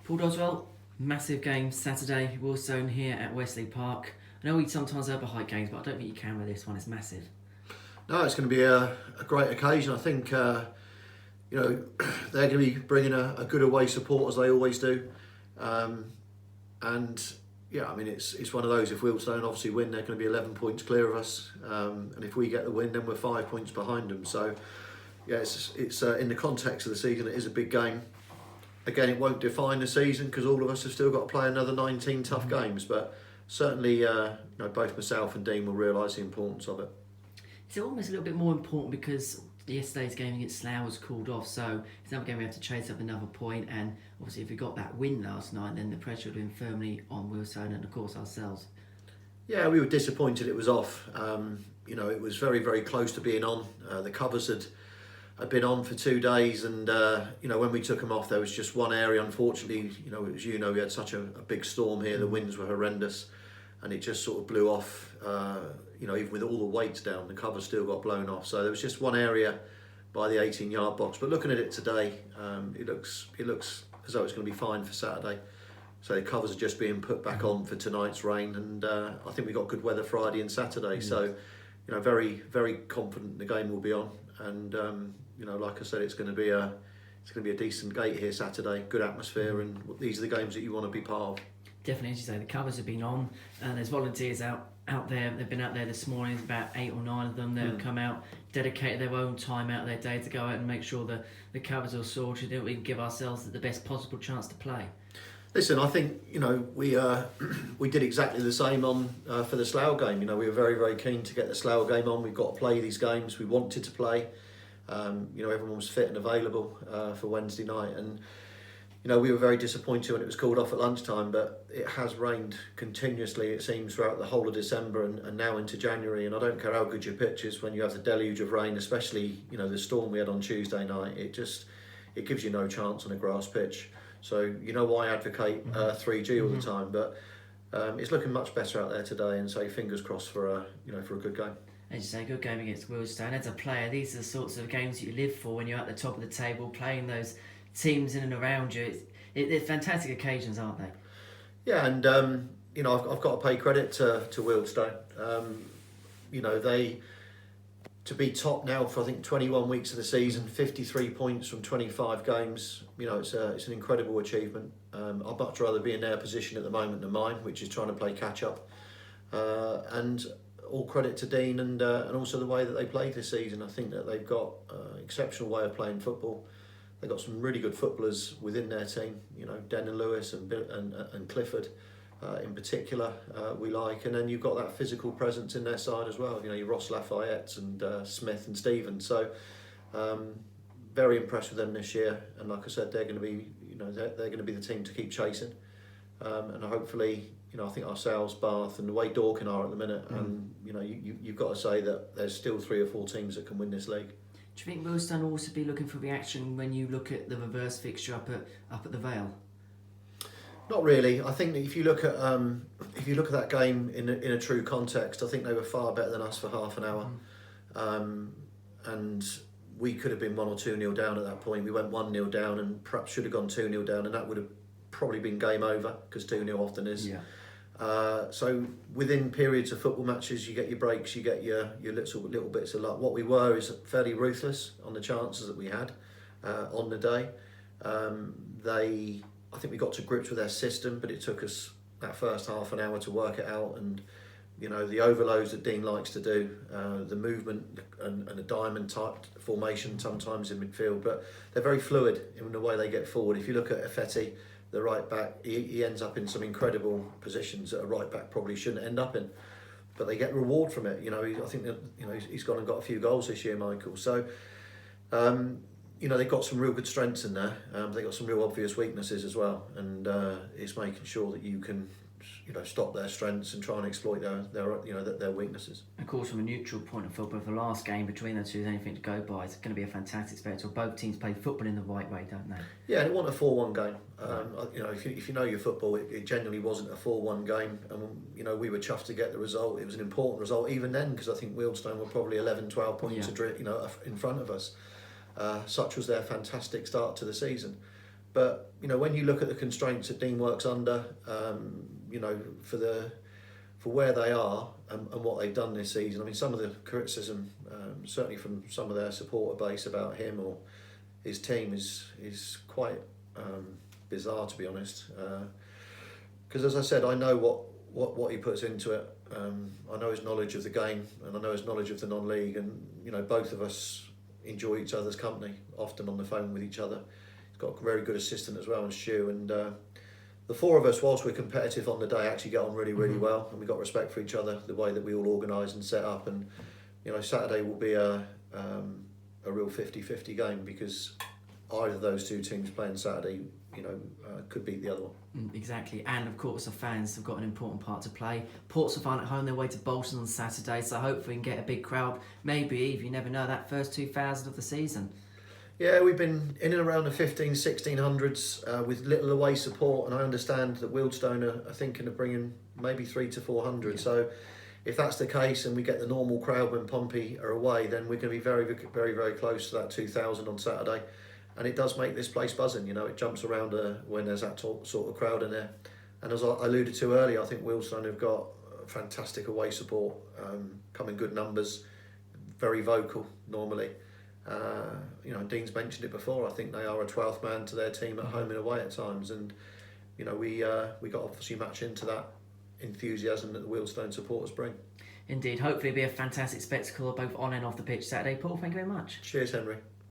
Paul Doswell, massive game Saturday, Wealdstone here at Wesley Park. I know we sometimes overhype games, but I don't think you can with this one. It's massive. No, it's going to be a great occasion. I think they're going to be bringing a good away support as they always do, and yeah, I mean it's one of those. If Wealdstone obviously win, they're going to be 11 points clear of us, and if we get the win, then we're 5 points behind them. So yeah, it's in the context of the season, it is a big game. Again, it won't define the season because all of us have still got to play another 19 tough games, but certainly both myself and Dean will realise the importance of it. It's almost a little bit more important because yesterday's game against Slough was called off, so it's another game we have to chase up another point, and obviously if we got that win last night, then the pressure would have been firmly on Wealdstone and of course ourselves. Yeah, we were disappointed it was off. It was very, very close to being on. The covers had been on for 2 days, and when we took them off, there was just one area. Unfortunately, we had such a big storm here. The winds were horrendous, and it just sort of blew off. Even with all the weights down, the cover still got blown off. So there was just one area by the 18-yard box. But looking at it today, it looks as though it's going to be fine for Saturday. So the covers are just being put back on for tonight's rain, and I think we got good weather Friday and Saturday. So, very, very confident the game will be on. And like I said, it's going to be a decent gate here Saturday. Good atmosphere, and these are the games that you want to be part of. Definitely, as you say, the covers have been on. There's volunteers out there. They've been out there this morning. There's about 8 or 9 of them. They've come out, dedicated their own time out of their day to go out and make sure the covers are sorted, that we can give ourselves the best possible chance to play. Listen, I think we did exactly the same on for the Slough game. We were very, very keen to get the Slough game on. We've got to play these games. We wanted to play. Everyone was fit and available for Wednesday night, and we were very disappointed when it was called off at lunchtime. But it has rained continuously, it seems, throughout the whole of December and now into January. And I don't care how good your pitch is, when you have the deluge of rain, especially the storm we had on Tuesday night, it gives you no chance on a grass pitch. So why I advocate 3G all the time, but it's looking much better out there today, and so fingers crossed for a good game. As you say, good game against Wealdstone. As a player, these are the sorts of games that you live for when you're at the top of the table, playing those teams in and around you. They're fantastic occasions, aren't they? Yeah, and I've got to pay credit to Wealdstone. They to be top now for I think 21 weeks of the season, 53 points from 25 games. It's an incredible achievement. I'd much rather be in their position at the moment than mine, which is trying to play catch up. And all credit to Dean and also the way that they played this season. I think that they've got an exceptional way of playing football. They've got some really good footballers within their team. Den and Lewis and Clifford. In particular, we like, and then you've got that physical presence in their side as well. Your Ross Lafayette and Smith and Stevens. So very impressed with them this year, and like I said, they're going to be, they're going to be the team to keep chasing, and hopefully, I think ourselves, Bath, and the way Dorking are at the minute, and you've got to say that there's still 3 or 4 teams that can win this league. Do you think Wealdstone will also be looking for reaction when you look at the reverse fixture up at the Vale? Not really. I think that if you look at that game in a true context, I think they were far better than us for half an hour, and we could have been 1 or 2-0 down at that point. We went 1-0 down and perhaps should have gone 2-0 down, and that would have probably been game over, because 2-0 often is. Yeah. So within periods of football matches, you get your breaks, you get your little bits of luck. What we were is fairly ruthless on the chances that we had on the day. I think we got to grips with their system, but it took us that first half an hour to work it out. And the overloads that Dean likes to do, the movement and a diamond type formation sometimes in midfield, but they're very fluid in the way they get forward. If you look at Effetti, the right back, he ends up in some incredible positions that a right back probably shouldn't end up in, but they get reward from it. I think that he's gone and got a few goals this year, Michael. So they've got some real good strengths in there. They've got some real obvious weaknesses as well, and it's making sure that you can stop their strengths and try and exploit their weaknesses. Of course, from a neutral point of football, the last game between the two is anything to go by. It's going to be a fantastic spectacle. Both teams play football in the right way, don't they? Yeah, they want a 4-1 game. If you know your football, it genuinely wasn't a 4-1 game, and we were chuffed to get the result. It was an important result even then, because I think Wealdstone were probably 11-12 points in front of us. Such was their fantastic start to the season. But when you look at the constraints that Dean works under, for where they are and what they've done this season. I mean, some of the criticism, certainly from some of their supporter base about him or his team, is quite bizarre, to be honest. Because as I said, I know what he puts into it. I know his knowledge of the game, and I know his knowledge of the non-league, and both of us enjoy each other's company, often on the phone with each other. He's got a very good assistant as well, and Stu, and the four of us, whilst we're competitive on the day, actually get on really, really well, and we've got respect for each other, the way that we all organise and set up. And Saturday will be a real 50-50 game, because either of those two teams playing Saturday, could beat the other one. Exactly, and of course the fans have got an important part to play. Portsmouth aren't at home, they're away to Bolton on Saturday, so hopefully we can get a big crowd, maybe, if you never know, that first 2,000 of the season. Yeah, we've been in and around the 1600s with little away support, and I understand that Wealdstone are thinking of bringing maybe 300 to 400. Yeah. So if that's the case and we get the normal crowd when Pompey are away, then we're going to be very, very, very close to that 2,000 on Saturday. And it does make this place buzzing, it jumps around when there's that sort of crowd in there. And as I alluded to earlier, I think Wealdstone have got fantastic away support, come in good numbers, very vocal normally. Dean's mentioned it before. I think they are a 12th man to their team at home and away at times, and we got obviously match into that enthusiasm that the Wealdstone supporters bring. Indeed, hopefully it'll be a fantastic spectacle both on and off the pitch Saturday. Paul, thank you very much. Cheers, Henry.